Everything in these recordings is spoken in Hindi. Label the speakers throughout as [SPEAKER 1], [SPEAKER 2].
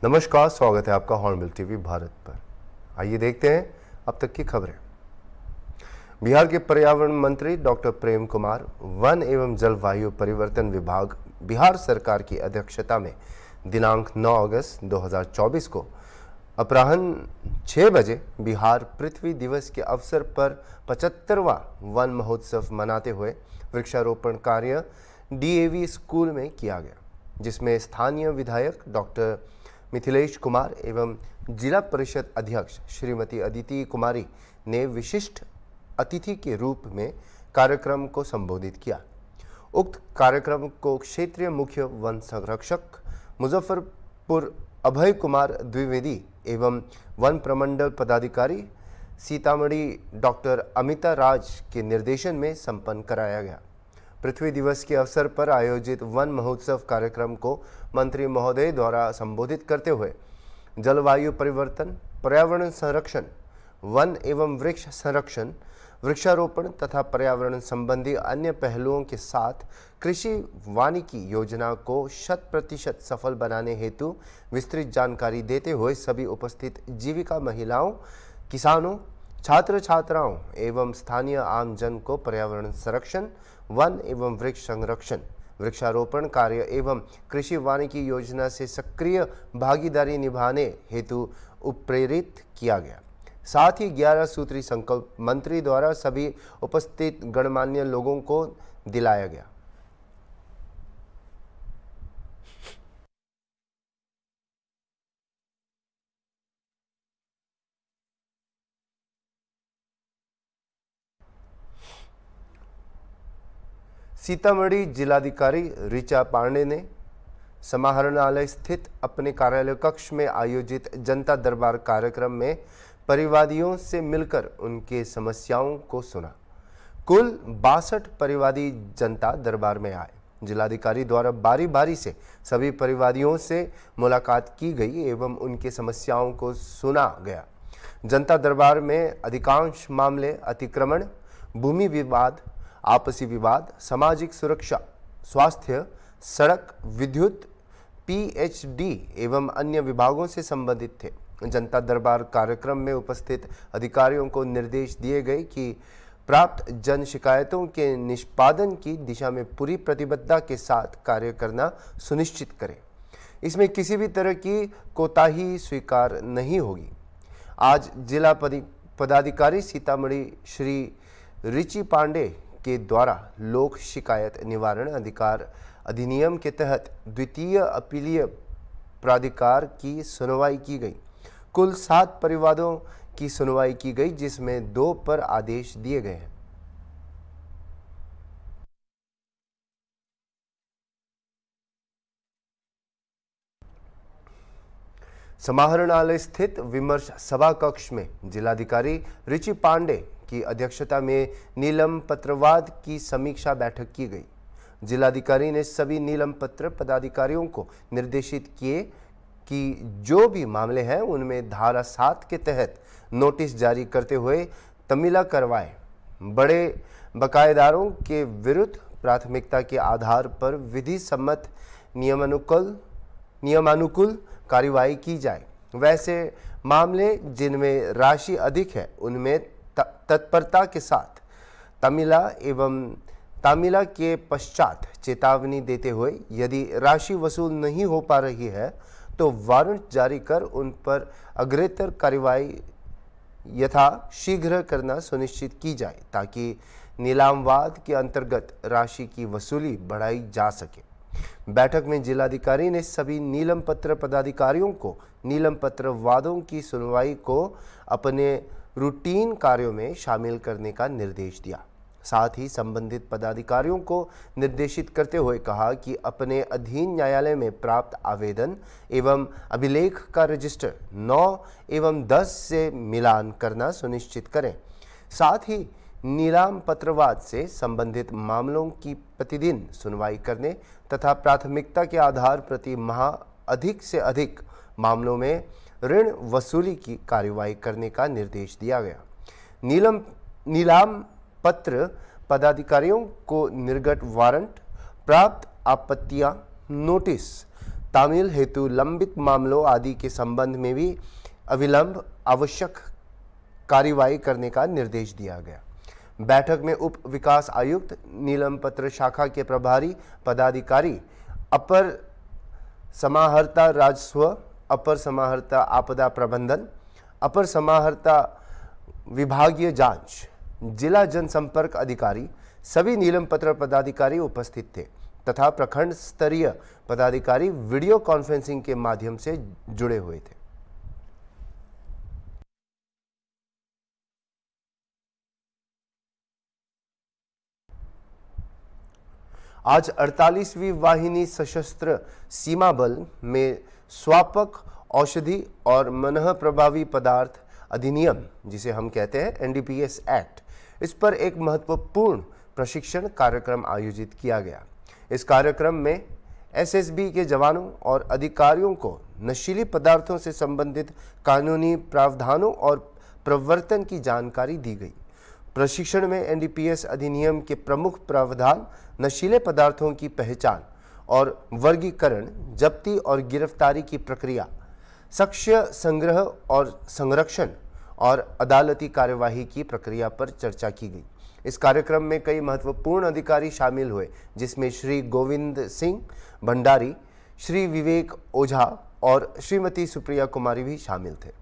[SPEAKER 1] नमस्कार, स्वागत है आपका हॉर्नबिल टीवी भारत पर। आइए देखते हैं अब तक की खबरें। बिहार के पर्यावरण मंत्री डॉक्टर प्रेम कुमार वन एवं जलवायु परिवर्तन विभाग बिहार सरकार की अध्यक्षता में दिनांक 9 अगस्त 2024 को अपराह्न 6 बजे बिहार पृथ्वी दिवस के अवसर पर 75वां वन महोत्सव मनाते हुए वृक्षारोपण कार्य डीएवी स्कूल में किया गया, जिसमें स्थानीय विधायक डॉक्टर मिथिलेश कुमार एवं जिला परिषद अध्यक्ष श्रीमती अदिति कुमारी ने विशिष्ट अतिथि के रूप में कार्यक्रम को संबोधित किया। उक्त कार्यक्रम को क्षेत्रीय मुख्य वन संरक्षक मुजफ्फरपुर अभय कुमार द्विवेदी एवं वन प्रमंडल पदाधिकारी सीतामढ़ी डॉक्टर अमिता राज के निर्देशन में संपन्न कराया गया। पृथ्वी दिवस के अवसर पर आयोजित वन महोत्सव कार्यक्रम को मंत्री महोदय द्वारा संबोधित करते हुए जलवायु परिवर्तन, पर्यावरण संरक्षण, वन एवं वृक्ष संरक्षण, वृक्षारोपण तथा पर्यावरण संबंधी अन्य पहलुओं के साथ कृषि वानिकी योजना को 100% सफल बनाने हेतु विस्तृत जानकारी देते हुए सभी उपस्थित जीविका महिलाओं, किसानों, छात्र छात्राओं एवं स्थानीय आमजन को पर्यावरण संरक्षण, वन एवं वृक्ष संरक्षण, वृक्षारोपण कार्य एवं कृषि वानिकी योजना से सक्रिय भागीदारी निभाने हेतु उत्प्रेरित किया गया। साथ ही 11 सूत्री संकल्प मंत्री द्वारा सभी उपस्थित गणमान्य लोगों को दिलाया गया। सीतामढ़ी जिलाधिकारी ऋचा पांडे ने समाहरणालय स्थित अपने कार्यालय कक्ष में आयोजित जनता दरबार कार्यक्रम में परिवादियों से मिलकर उनके समस्याओं को सुना। कुल 62 परिवादी जनता दरबार में आए। जिलाधिकारी द्वारा बारी बारी से सभी परिवादियों से मुलाकात की गई एवं उनके समस्याओं को सुना गया। जनता दरबार में अधिकांश मामले अतिक्रमण, भूमि विवाद, आपसी विवाद, सामाजिक सुरक्षा, स्वास्थ्य, सड़क, विद्युत, पीएचडी एवं अन्य विभागों से संबंधित थे। जनता दरबार कार्यक्रम में उपस्थित अधिकारियों को निर्देश दिए गए कि प्राप्त जन शिकायतों के निष्पादन की दिशा में पूरी प्रतिबद्धता के साथ कार्य करना सुनिश्चित करें। इसमें किसी भी तरह की कोताही स्वीकार नहीं होगी। आज जिला पदाधिकारी सीतामढ़ी श्री ऋचि पांडे के द्वारा लोक शिकायत निवारण अधिकार अधिनियम के तहत द्वितीय अपीलीय प्राधिकार की सुनवाई की गई। कुल 7 परिवादों की सुनवाई की गई, जिसमें 2 पर आदेश दिए गए हैं। समाहरणालय स्थित विमर्श सभा कक्ष में जिलाधिकारी ऋचि पांडे की अध्यक्षता में नीलम पत्रवाद की समीक्षा बैठक की गई। जिलाधिकारी ने सभी नीलम पत्र पदाधिकारियों को निर्देशित किए कि जो भी मामले हैं उनमें धारा 7 के तहत नोटिस जारी करते हुए तमीला करवाएं। बड़े बकायेदारों के विरुद्ध प्राथमिकता के आधार पर विधि सम्मत नियमानुकूल कार्रवाई की जाए। वैसे मामले जिनमें राशि अधिक है उनमें तत्परता के साथ तामीला के पश्चात चेतावनी देते हुए यदि राशि वसूल नहीं हो पा रही है तो वारंट जारी कर उन पर अग्रेतर कार्रवाई यथा शीघ्र करना सुनिश्चित की जाए, ताकि नीलामवाद के अंतर्गत राशि की वसूली बढ़ाई जा सके। बैठक में जिलाधिकारी ने सभी नीलम पत्र पदाधिकारियों को नीलम पत्र वादों की सुनवाई को अपने रूटीन कार्यों में शामिल करने का निर्देश दिया। साथ ही संबंधित पदाधिकारियों को निर्देशित करते हुए कहा कि अपने अधीन न्यायालय में प्राप्त आवेदन एवं अभिलेख का रजिस्टर 9 एवं 10 से मिलान करना सुनिश्चित करें। साथ ही नीलाम पत्रवाद से संबंधित मामलों की प्रतिदिन सुनवाई करने तथा प्राथमिकता के आधार प्रति माह अधिक से अधिक मामलों में ऋण वसूली की कार्रवाई करने का निर्देश दिया गया। नीलाम पत्र पदाधिकारियों को निर्गत वारंट, प्राप्त आपत्तियां, नोटिस, तामील हेतु लंबित मामलों आदि के संबंध में भी अविलंब आवश्यक कार्यवाही करने का निर्देश दिया गया। बैठक में उप विकास आयुक्त, नीलमपत्र शाखा के प्रभारी पदाधिकारी, अपर समाहर्ता राजस्व, अपर समाहर्ता आपदा प्रबंधन, अपर समाहर्ता विभागीय जांच, जिला जनसंपर्क अधिकारी, सभी नीलमपत्र पदाधिकारी उपस्थित थे तथा प्रखंड स्तरीय पदाधिकारी वीडियो कॉन्फ्रेंसिंग के माध्यम से जुड़े हुए थे। आज 48वीं वाहिनी सशस्त्र सीमा बल में स्वापक औषधि और मनः प्रभावी पदार्थ अधिनियम, जिसे हम कहते हैं एनडीपीएस एक्ट, इस पर एक महत्वपूर्ण प्रशिक्षण कार्यक्रम आयोजित किया गया। इस कार्यक्रम में एसएसबी के जवानों और अधिकारियों को नशीली पदार्थों से संबंधित कानूनी प्रावधानों और प्रवर्तन की जानकारी दी गई। प्रशिक्षण में एनडीपीएस अधिनियम के प्रमुख प्रावधान, नशीले पदार्थों की पहचान और वर्गीकरण, जब्ती और गिरफ्तारी की प्रक्रिया, साक्ष्य संग्रह और संरक्षण और अदालती कार्यवाही की प्रक्रिया पर चर्चा की गई। इस कार्यक्रम में कई महत्वपूर्ण अधिकारी शामिल हुए, जिसमें श्री गोविंद सिंह भंडारी, श्री विवेक ओझा और श्रीमती सुप्रिया कुमारी भी शामिल थे।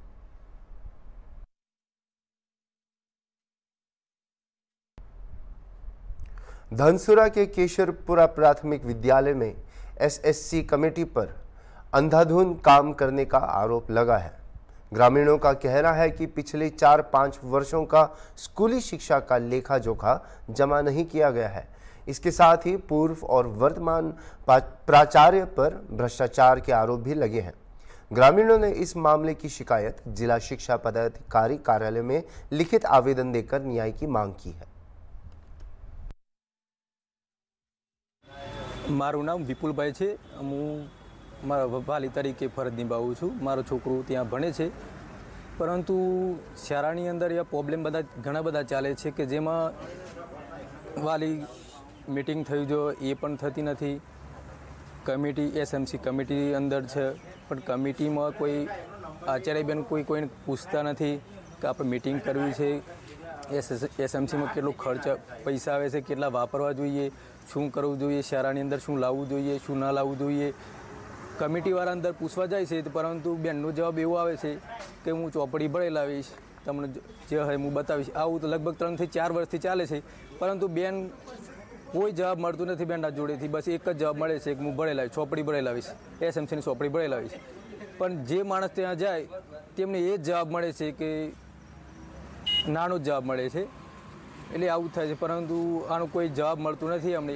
[SPEAKER 1] धनसुरा के केशरपुरा प्राथमिक विद्यालय में एसएससी कमेटी पर अंधाधुंध काम करने का आरोप लगा है। ग्रामीणों का कहना है कि पिछले 4-5 वर्षों का स्कूली शिक्षा का लेखा जोखा जमा नहीं किया गया है। इसके साथ ही पूर्व और वर्तमान प्राचार्य पर भ्रष्टाचार के आरोप भी लगे हैं। ग्रामीणों ने इस मामले की शिकायत जिला शिक्षा पदाधिकारी कार्यालय में लिखित आवेदन देकर न्याय की मांग की है।
[SPEAKER 2] મારું નામ વિપુલભાઈ છે। હું મારા વાલી તરીકે ફરજ નિભાવું છું। મારો છોકરો ત્યાં ભણે છે, પરંતુ શાળાની અંદર એ પ્રોબ્લેમ ઘણા બધા ચાલે છે કે જેમાં વાલી મીટિંગ થઈ જો એ પણ થતી નથી। કમિટી એસએમસી કમિટી અંદર છે, પણ કમિટીમાં કોઈ આચાર્યબેન કોઈને પૂછતા નથી કે આપણે મીટિંગ કરવી છે, એસએમસીમાં કેટલો ખર્ચ પૈસા આવે છે, કેટલા વાપરવા જોઈએ, શું કરવું જોઈએ, શાળાની અંદર શું લાવવું જોઈએ, શું ના લાવવું જોઈએ। કમિટીવાળા અંદર પૂછવા જાય છે, પરંતુ બેનનો જવાબ એવો આવે છે કે હું ચોપડી ભરાઈ લાવીશ, તમને જે હોય હું બતાવીશ। આવું તો લગભગ 3 થી 4 વર્ષથી ચાલે છે, પરંતુ બેન કોઈ જવાબ મળતું નથી બેનના જોડેથી। બસ એક જ જવાબ મળે છે કે હું ભરાઈ લાવીશ, ચોપડી ભરાઈ લાવીશ, એસએમસીની ચોપડી ભરાઈ લાવીશ। પણ જે માણસ ત્યાં જાય તેમને એ જ જવાબ મળે છે કે નાનો જ જવાબ મળે છે। એટલે આવું થાય છે, પરંતુ આનો કોઈ જવાબ મળતું નથી। અમને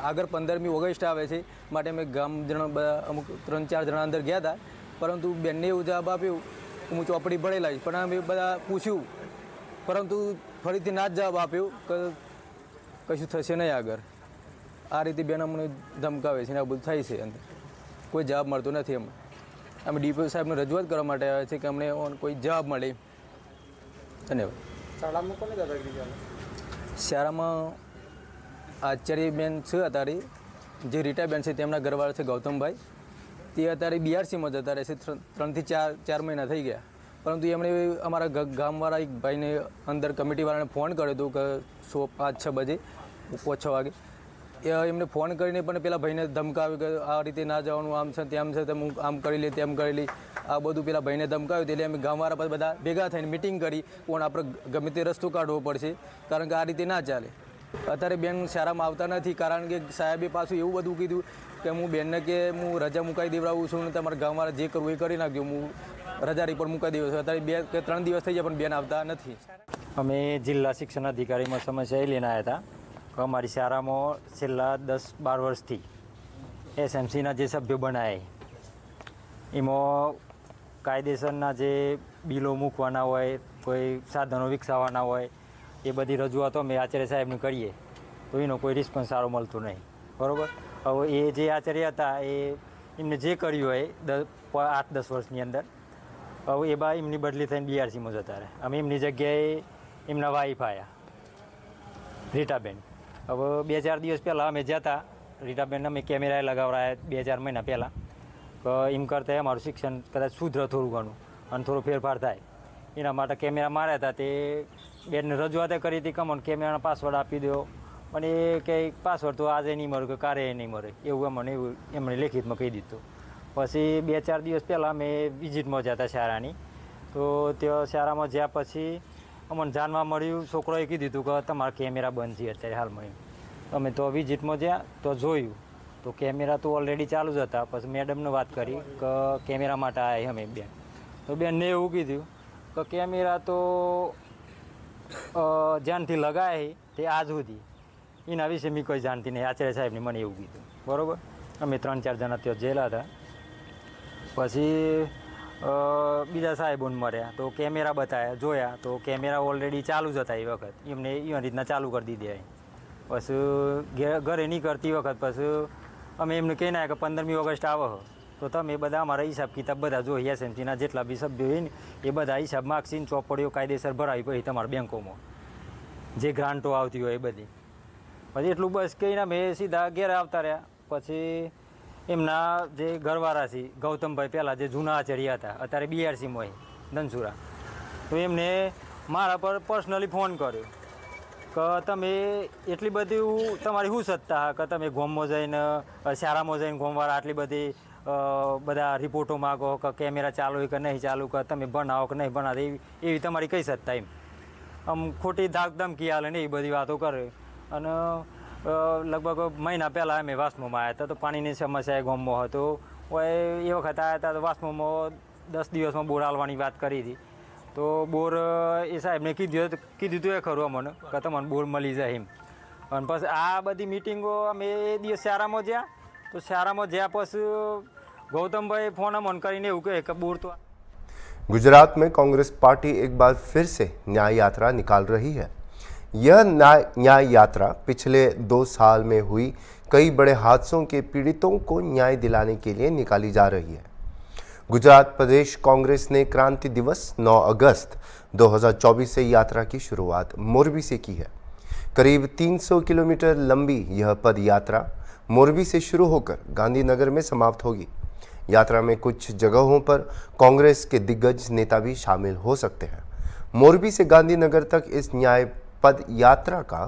[SPEAKER 2] આગળ 15મી ઓગસ્ટ આવે છે માટે અમે ગામજનો બધા અમુક 3-4 જણા અંદર ગયા હતા, પરંતુ બેનને એવું જવાબ આપ્યું કે હું ચોપડી ભરાઈ લાવીશ। પણ અમે બધા પૂછ્યું, પરંતુ ફરીથી ના જ જવાબ આપ્યો કે કશું થશે નહીં આગળ। આ રીતે બેન અમને ધમકાવે છે ને આ બધું થાય છે, અંદર કોઈ જવાબ મળતો નથી। અમે ડીપીઓ સાહેબને રજૂઆત કરવા માટે આવ્યા છે કે અમને કોઈ જવાબ મળે। ધન્યવાદ। શાળામાં કોને દાદાગીરી ચાલે? શાળામાં આચાર્યબેન છે અત્યારે, જે રીટાબેન છે તેમના ઘરવાળા છે ગૌતમભાઈ, તે અત્યારે બીઆરસીમાં જતા રહે છે। 3 થી 4 મહિના થઈ ગયા, પરંતુ એમણે અમારા ગામવાળા એક ભાઈને અંદર કમિટીવાળાને ફોન કર્યો હતો કે 5-6 બજે 5-6 વાગે એમને ફોન કરીને પણ પેલા ભાઈને ધમકાવ્યું કે આ રીતે ના જવાનું, આમ છે તેમ છે, હું આમ કરી લે તેમ કરી લે, આ બધું પેલા ભાઈને ધમકાવ્યું। એટલે અમે ગામવાળા બધા ભેગા થઈને મિટિંગ કરી, પણ આપણે ગમે તે રસ્તો કાઢવો પડશે, કારણ કે આ રીતે ના ચાલે। અત્યારે બેન શાળામાં આવતા નથી, કારણ કે સાહેબે પાછું એવું બધું કીધું કે હું બેનને કે હું રજા મુકાઈ દેવડાવું છું ને તમારા ગામવાળા જે કરવું એ કરી નાખ્યું, હું રજા રિપોર્ટ મુકાઈ દેવું છું। અત્યારે 2 કે 3 દિવસ થઈ ગયા પણ બેન આવતા નથી।
[SPEAKER 3] અમે જિલ્લા શિક્ષણ અધિકારીમાં સમસ્યા એ લઈને આવ્યા હતા કે અમારી શાળામાં છેલ્લા 10-12 વર્ષથી એસએમસીના જે સભ્યો બનાવે એમાં કાયદેસરના જે બિલો મૂકવાના હોય, કોઈ સાધનો વિકસાવવાના હોય, એ બધી રજૂઆતો અમે આચાર્ય સાહેબને કરીએ તો એનો કોઈ રિસ્પોન્સ સારો મળતો નહીં, બરાબર। હવે એ જે આચાર્ય હતા એમને જે કર્યું હોય 8-10 વર્ષની અંદર, હવે એ બા એમની બદલી થઈને બીઆરસીમાં જતા રહે। અમે એમની જગ્યાએ એમના વાઈફ આવ્યા રીટાબેન। હવે 2-4 દિવસ પહેલાં અમે જતા રીટાબેન અમે કેમેરાએ લગાવડાયા 2-4 મહિના પહેલાં, કે એમ કરતાં અમારું શિક્ષણ કદાચ સુધરે થોડું ઘણું અને થોડો ફેરફાર થાય એના માટે કેમેરા માર્યા હતા. તે બેનને રજૂઆત કરી હતી કે મને કેમેરાનો પાસવર્ડ આપી દો, પણ એ કંઈ પાસવર્ડ તો આજે નહીં મળે કે કારે નહીં મળે એવું અમને એમણે લેખિતમાં કહી દીધું. પછી 2-4 દિવસ પહેલાં અમે વિઝિટમાં જતા શાળાની, તો ત્યાં શાળામાં જ્યાં પછી અમને જાણવા મળ્યું, છોકરોએ કીધું હતું કે તમારા કેમેરા બંધ છે અત્યારે હાલમાં. અમે તો વિઝિટમાં જ્યાં તો જોયું તો કેમેરા તો ઓલરેડી ચાલુ જ હતા. પછી મેડમને વાત કરી કે કેમેરા માટે આવ્યા અમે બેન, તો બેનને એવું કીધું કે કેમેરા તો જ્યાંથી લગાય તે આજ સુધી એના વિશે મેં કોઈ જાણતી નહીં. આચાર્ય સાહેબને મને એવું કીધું. બરાબર, અમે 3-4 જણા ત્યાં જેલા હતા. પછી બીજા સાહેબોને મળ્યા તો કેમેરા બતાવ્યા, જોયા તો કેમેરા ઓલરેડી ચાલુ જ હતા એ વખત. એમને એ રીતના ચાલુ કરી દીધી. પછી ઘરે નહીં કરતી વખત પછી અમે એમને કહીને આવ્યા કે 15મી ઓગસ્ટ આવે તો તમે બધા અમારા હિસાબ કિતાબ બધા જો એસએમસીના જેટલા બી સભ્યો હોય ને એ બધા હિસાબ માગશીને ચોપડીઓ કાયદેસર ભરાવી પછી તમારા બેંકોમાં જે ગ્રાન્ટો આવતી હોય એ બધી. પછી એટલું બસ કહીને અમે સીધા ઘેરે આવતા રહ્યા. પછી એમના જે ઘરવાળા છે ગૌતમભાઈ, પહેલાં જે જૂના આચાર્ય હતા, અત્યારે BRCમાં હોય ધનસુરા, તો એમને મારા પર પર્સનલી ફોન કર્યો કે તમે એટલી બધી તમારી શું સત્તા કે તમે ગોમમાં જઈને શાળામાં જઈને ગોમવાળા આટલી બધી બધા રિપોર્ટો માગો કે કેમેરા ચાલુ હોય કે નહીં ચાલુ, કે તમે બનાવો કે નહીં બનાવો, એવી તમારી કઈ સત્તા? એમ આમ ખોટી ધાક ધમકી આલે ને એ બધી વાતો કરે. અને લગભગ મહિના પહેલાં અમે વાસ્મોમાં આવ્યા હતા તો પાણીની સમસ્યા ગામમાં હતો. એ વખત આવ્યા હતા તો વાસ્મોમાં 10 દિવસમાં બોર હાલવાની વાત કરી હતી. તો બોર એ સાહેબને કીધું હતું એ ખરું અમને કે તમને બોર મળી જાય એમ. અને પછી આ બધી મિટિંગો અમે એ દિવસ શાળામાં જ્યાં તો શાળામાં જ્યાં પછી ગૌતમભાઈ ફોન અમને કરીને એવું કહે કે બોર તો
[SPEAKER 1] गुजरात में कांग्रेस पार्टी एक बार फिर से न्याय यात्रा निकाल रही है। यह न्याय यात्रा पिछले 2 साल में हुई कई बड़े हादसों के पीड़ितों को न्याय दिलाने के लिए निकाली जा रही है। गुजरात प्रदेश कांग्रेस ने क्रांति दिवस 9 अगस्त 2024 से यात्रा की शुरुआत मोरबी से की है। करीब 300 किलोमीटर लंबी यह पद यात्रा मोरबी से शुरू होकर गांधीनगर में समाप्त होगी। यात्रा में कुछ जगहों पर कांग्रेस के दिग्गज नेता भी शामिल हो सकते हैं। मोरबी से गांधीनगर तक इस न्याय पद यात्रा का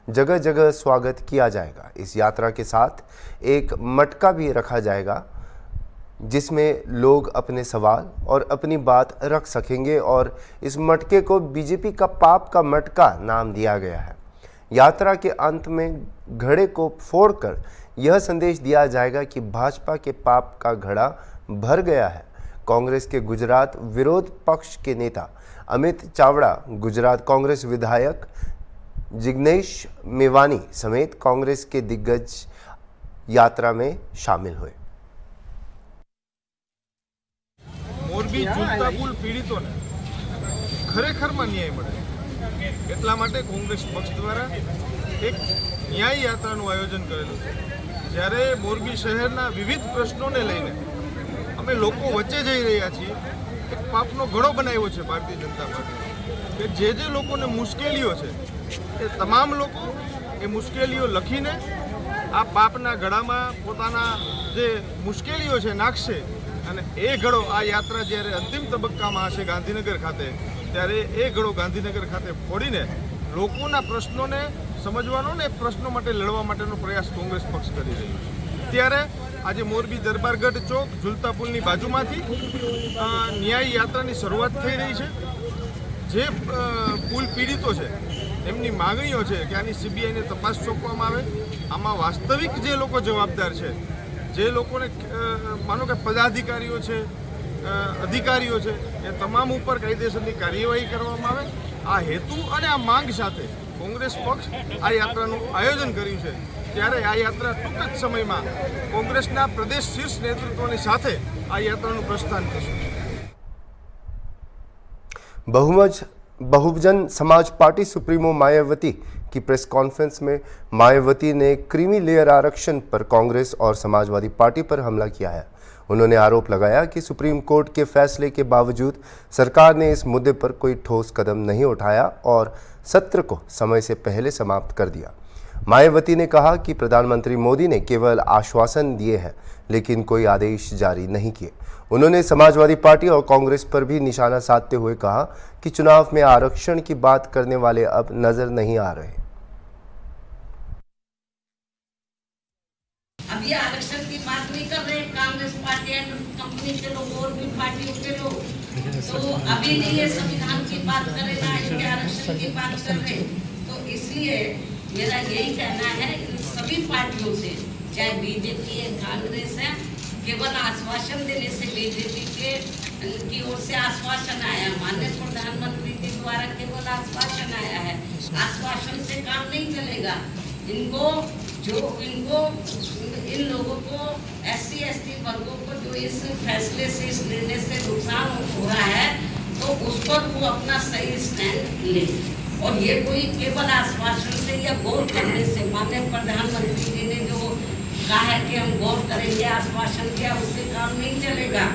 [SPEAKER 1] जगह जगह स्वागत किया जाएगा। इस यात्रा के साथ एक मटका भी रखा जाएगा जिसमें लोग अपने सवाल और अपनी बात रख सकेंगे और इस मटके को बीजेपी का पाप का मटका नाम दिया गया है। यात्रा के अंत में घड़े को फोड़कर यह संदेश दिया जाएगा कि भाजपा के पाप का घड़ा भर गया है। कांग्रेस के गुजरात विरोध पक्ष के नेता अमित चावड़ा, गुजरात कांग्रेस विधायक जिग्नेश मेवानी समेत कांग्रेस के दिग्गज यात्रा में शामिल हुए।
[SPEAKER 4] મોરબી ઝૂલતા પુલ પીડિતોને ખરેખરમાં ન્યાય મળે એટલા માટે કોંગ્રેસ પક્ષ દ્વારા એક ન્યાય યાત્રાનું આયોજન કરેલું છે। જ્યારે મોરબી શહેરના વિવિધ પ્રશ્નોને લઈને અમે લોકો વચ્ચે જઈ રહ્યા છીએ, એક પાપનો ઘડો બનાવ્યો છે ભારતીય જનતા પાર્ટી કે જે લોકોને મુશ્કેલીઓ છે એ તમામ લોકો એ મુશ્કેલીઓ લખીને આ પાપના ઘડામાં પોતાના જે મુશ્કેલીઓ છે નાખશે અને એ ઘડો આ યાત્રા જ્યારે અંતિમ તબક્કામાં હશે ગાંધીનગર ખાતે ત્યારે એ ઘડો ગાંધીનગર ખાતે ફોડીને લોકોના પ્રશ્નોને સમજવાનો ને પ્રશ્નો માટે લડવા માટેનો પ્રયાસ કોંગ્રેસ પક્ષ કરી રહ્યું છે। ત્યારે આજે મોરબી દરબારગઢ ચોક ઝૂલતા પુલની બાજુમાંથી ન્યાય યાત્રાની શરૂઆત થઈ રહી છે। જે પુલ પીડિતો છે એમની માગણીઓ છે કે આની સીબીઆઈને તપાસ સોંપવામાં આવે। આમાં વાસ્તવિક જે લોકો જવાબદાર છે, જે લોકોને માનો કે પદાધિકારીઓ છે, અધિકારીઓ છે, એ તમામ ઉપર કાયદેસરની કાર્યવાહી કરવામાં આવે। આ હેતુ અને આ માંગ સાથે કોંગ્રેસ પક્ષ આ યાત્રાનું આયોજન કર્યું છે। ત્યારે આ યાત્રા ટૂંક જ સમયમાં કોંગ્રેસના પ્રદેશ શીર્ષ નેતૃત્વની સાથે આ યાત્રાનું પ્રસ્થાન થશે।
[SPEAKER 1] बहुजन समाज पार्टी सुप्रीमो मायावती की प्रेस कॉन्फ्रेंस में मायावती ने क्रीमी लेयर आरक्षण पर कांग्रेस और समाजवादी पार्टी पर हमला किया है। उन्होंने आरोप लगाया कि सुप्रीम कोर्ट के फैसले के बावजूद सरकार ने इस मुद्दे पर कोई ठोस कदम नहीं उठाया और सत्र को समय से पहले समाप्त कर दिया। मायावती ने कहा कि प्रधानमंत्री मोदी ने केवल आश्वासन दिए हैं लेकिन कोई आदेश जारी नहीं किए। उन्होंने समाजवादी पार्टी और कांग्रेस पर भी निशाना साधते हुए कहा कि चुनाव में आरक्षण की बात करने वाले अब नजर नहीं आ रहे।
[SPEAKER 5] अभी आरक्षण की बात नहीं कर रहे कांग्रेस पार्टी एंड कंपनी के लोग और भी पार्टियों के लोग, तो अभी नहीं ये संविधान की बात करे ना इनके आरक्षण की बात कर रहे। तो इसलिए मेरा यही कहना है सभी पार्टियों से, चाहे बीजेपी है कांग्रेस है, केवल आश्वासन देने से बीजेपी की ओर से आश्वासन आया, माननीय प्रधानमंत्री के द्वारा केवल आश्वासन आया है। आश्वासन से काम नहीं चलेगा। इन लोगों को SC/ST वर्गों को जो इस फैसले से, इस निर्णय से नुकसान हो रहा है, तो उस पर वो अपना सही स्टैंड ले। और ये कोई केवल आश्वासन से या गौर करने से, माननीय प्रधानमंत्री जी ने जो कहा है कि हम गौर करेंगे, आश्वासन किया, उससे काम नहीं चलेगा।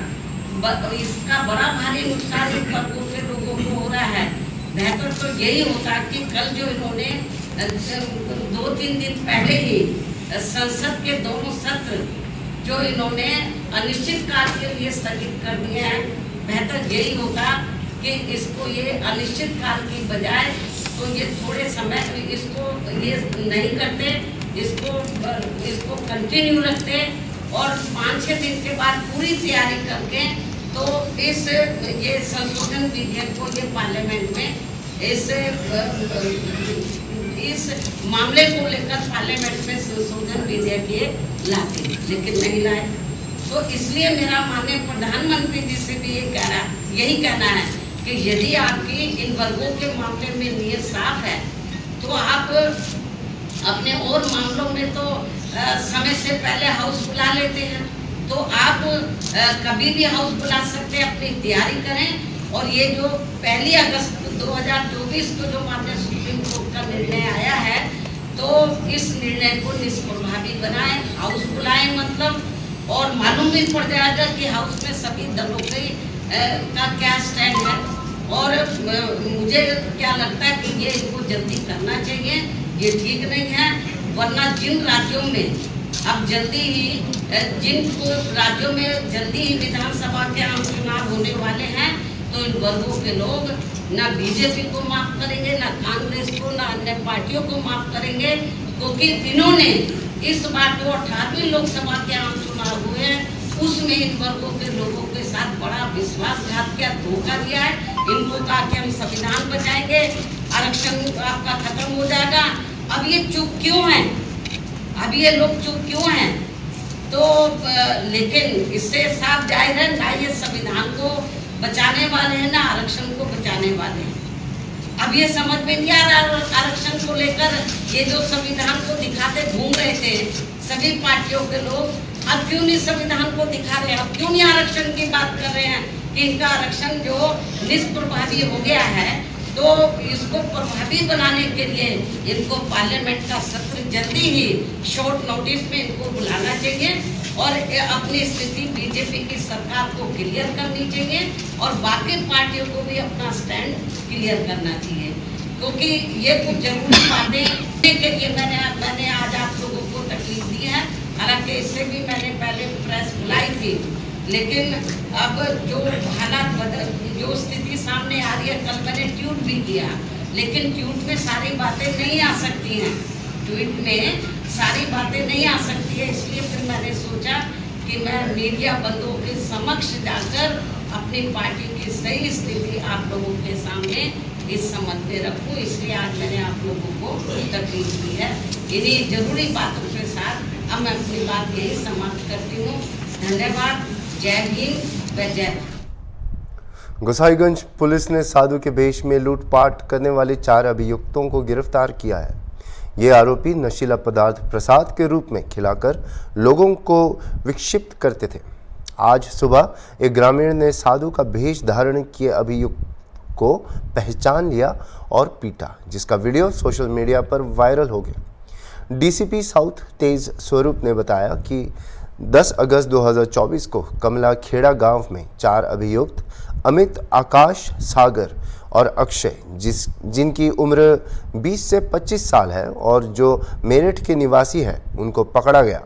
[SPEAKER 5] इसका बड़ा भारी नुकसान इन वर्गों के लोगों को हो रहा है। बेहतर तो यही होता कि कल जो इन्होंने 2-3 दिन पहले ही संसद के दोनों सत्र जो इन्होंने अनिश्चित काल के लिए स्थगित कर दिए हैं, बेहतर यही होता कि इसको ये अनिश्चित काल की बजाय तो ये थोड़े समय इसको ये नहीं करते, इसको कंटिन्यू रखते और 5-6 दिन के बाद पूरी तैयारी करके तो ये संशोधन विधेयक को ये पार्लियामेंट में इस मामले को लेकर पार्लियामेंट में संशोधन विधेयक ये लाते, लेकिन नहीं लाए। तो इसलिए मेरा माननीय प्रधानमंत्री जी से भी यही कहना है कि यदि आपकी इन वर्गों के मामले में नीयत साफ है तो आप अपने और मामलों में तो समय से पहले हाउस बुला लेते हैं, तो आप कभी भी हाउस बुला सकते हैं, अपनी तैयारी करें। और ये जो 1 अगस्त 2024 को जो माननीय सुप्रीम कोर्ट का निर्णय आया है, तो इस निर्णय को निष्प्रभावी बनाएं, हाउस बुलाएं मतलब, और मालूम भी पड़ जाएगा कि हाउस में सभी दलों का क्या स्टैंड है। और मुझे क्या लगता है कि ये इसको जल्दी करना चाहिए, ये ठीक नहीं है। वरना जिन राज्यों में अब जिन राज्यों में जल्दी ही विधानसभा के आम चुनाव होने वाले हैं, तो इन वर्गों के लोग ना बीजेपी को माफ करेंगे, ना कांग्रेस को, ना अन्य पार्टियों को माफ करेंगे, क्योंकि इन्होंने इस बार जो 18वीं लोकसभा के आम चुनाव हुए हैं उसमें इन वर्गों के लोगों के साथ बड़ा विश्वासघात किया, धोखा दिया है। इनको कहा कि हम संविधान बचाएंगे, आरक्षण आपका खत्म हो जाएगा। अब ये चुप क्यों हैं? अब ये लोग चुप क्यों हैं? तो लेकिन इससे साफ जाहिर है ना ये संविधान को बचाने वाले हैं ना आरक्षण को बचाने वाले हैं। अब ये समझ में नहीं आ रहा आरक्षण को लेकर, ये जो संविधान को दिखाते घूम रहे थे सभी पार्टियों के लोग, अब क्यों नहीं संविधान को दिखा रहे हैं? अब क्यों नहीं आरक्षण की बात कर रहे हैं कि इनका आरक्षण जो निष्प्रभावी हो गया है, तो इसको प्रभावी बनाने के लिए इनको पार्लियामेंट का सत्र जल्दी ही शॉर्ट नोटिस में इनको बुलाना चाहिए और अपनी स्थिति बीजेपी की सरकार को क्लियर करनी चाहिए और बाकी पार्टियों को भी अपना स्टैंड क्लियर करना चाहिए, क्योंकि ये कुछ जरूरी बातें के लिए मैंने आज आप लोगों को तकलीफ दी है। हालांकि इससे भी मैंने पहले प्रेस बुलाई थी, लेकिन अब जो हालात जो स्थिति सामने आ रही है, कल मैंने ट्वीट भी किया, लेकिन ट्वीट में सारी बातें नहीं आ सकती हैं, ट्वीट में सारी बातें नहीं आ सकती है। इसलिए फिर मैंने सोचा कि मैं मीडिया बंधुओं के समक्ष जाकर अपनी पार्टी की सही स्थिति आप लोगों के सामने इस संबंध में रखूं, इसलिए आज मैंने आप लोगों को तकलीफ दी है। इन्हीं जरूरी बातों के साथ अब मैं अपनी बात यही समाप्त करती हूँ। धन्यवाद। जय हिंद व जय।
[SPEAKER 1] गोसाईगंज पुलिस ने साधु के भेष में लूटपाट करने वाले 4 अभियुक्तों को गिरफ्तार किया है। ये आरोपी नशीला पदार्थ प्रसाद के रूप में खिलाकर लोगों को विक्षिप्त करते थे। आज सुबह एक ग्रामीण ने साधु का भेष धारण किए अभियुक्त को पहचान लिया और पीटा, जिसका वीडियो सोशल मीडिया पर वायरल हो गया। डीसीपी साउथ तेज स्वरूप ने बताया कि 10 अगस्त 2024 को कमला खेड़ा गांव में 4 अभियुक्त अमित, आकाश, सागर और अक्षय जिनकी उम्र 20 से 25 साल है और जो मेरठ के निवासी हैं, उनको पकड़ा गया।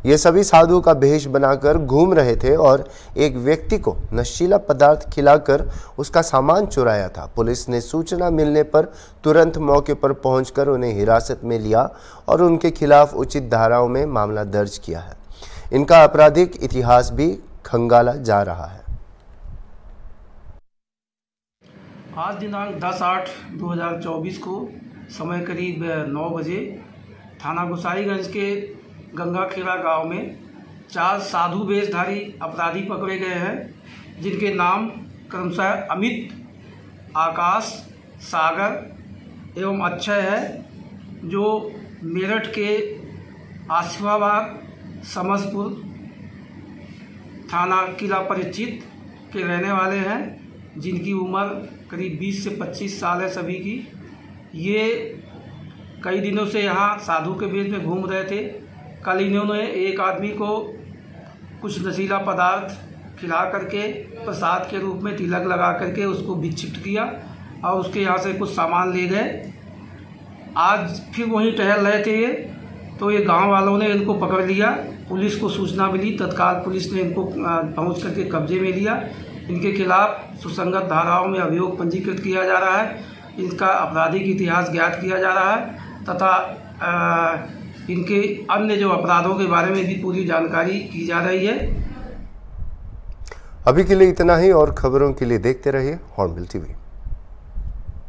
[SPEAKER 1] ये सभी साधु का भेष बनाकर घूम रहे थे और एक व्यक्ति को नशीला पदार्थ खिलाकर उसका सामान चुराया था। पुलिस ने सूचना मिलने पर तुरंत मौके पर पहुंचकर उन्हें हिरासत में लिया और उनके खिलाफ उचित धाराओं में मामला दर्ज किया है। इनका आपराधिक इतिहास भी खंगाला जा रहा है।
[SPEAKER 6] आज दिनांक 10/8/2024 को समय करीब 9 बजे थाना गुसाईगंज के गंगाखेड़ा गांव में 4 साधु वेशधारी अपराधी पकड़े गए हैं, जिनके नाम क्रमशः अमित, आकाश, सागर एवं अक्षय है, जो मेरठ के आसिफाबाद समसपुर थाना किला परिचित के रहने वाले हैं, जिनकी उम्र करीब 20 से 25 साल है सभी की। ये कई दिनों से यहाँ साधु के वेश में घूम रहे थे। कल इन्होंने एक आदमी को कुछ नशीला पदार्थ खिला करके प्रसाद के रूप में तिलक लगा करके उसको विक्षिप्त किया और उसके यहाँ से कुछ सामान ले गए। आज फिर वहीं टहल रहे थे ये, तो ये गांव वालों ने इनको पकड़ लिया। पुलिस को सूचना मिली, तत्काल पुलिस ने इनको पहुंच करके कब्जे में लिया। इनके खिलाफ सुसंगत धाराओं में अभियोग पंजीकृत किया जा रहा है। इनका आपराधिक इतिहास ज्ञात किया जा रहा है तथा इनके अन्य जो अपराधों के बारे में भी पूरी जानकारी की जा रही है।
[SPEAKER 1] अभी के लिए इतना ही और खबरों के लिए देखते रहिए हॉर्नबिल टीवी।